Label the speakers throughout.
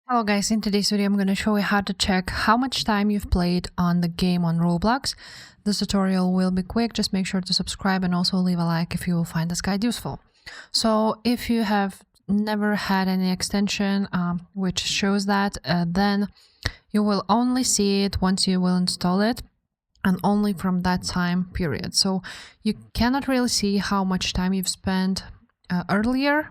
Speaker 1: Hello guys, in today's video I'm going to show you how to check how much time you've played on the game on Roblox. This tutorial will be quick, just make sure to subscribe and also leave a like if you will find this guide useful. So if you have never had any extension which shows that, then you will only see it once you will install it and only from that time period. So you cannot really see how much time you've spent earlier.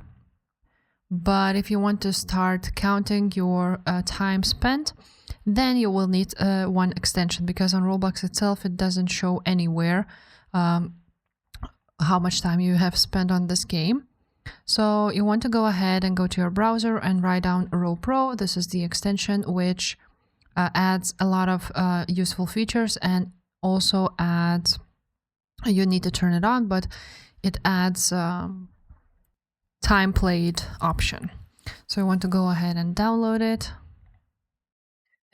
Speaker 1: But if you want to start counting your time spent, then you will need one extension, because on Roblox itself it doesn't show anywhere how much time you have spent on this game. So you want to go ahead and go to your browser and write down RoPro. This is the extension which adds a lot of useful features, and also adds, you need to turn it on, but it adds time played option. So you want to go ahead and download it.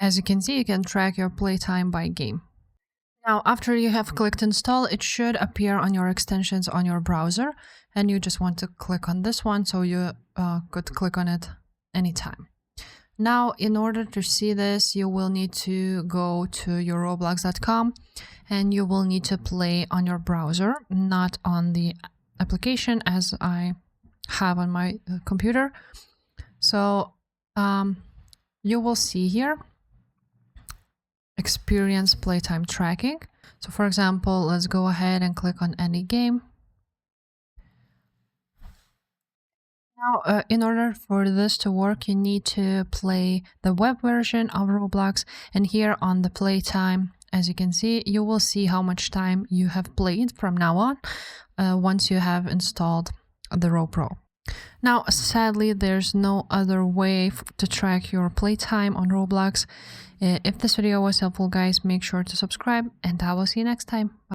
Speaker 1: As you can see, you can track your playtime by game. Now, after you have clicked install, it should appear on your extensions on your browser, and you just want to click on this one, so you could click on it anytime. Now, in order to see this, you will need to go to your roblox.com, and you will need to play on your browser, not on the application as I have on my computer. So you will see here experience playtime tracking. So for example, let's go ahead and click on any game. Now in order for this to work, you need to play the web version of Roblox, and here on the playtime, as you can see, you will see how much time you have played from now on once you have installed the RoPro. Now, sadly, there's no other way to track your playtime on Roblox. If this video was helpful, guys, make sure to subscribe, and I will see you next time. Bye.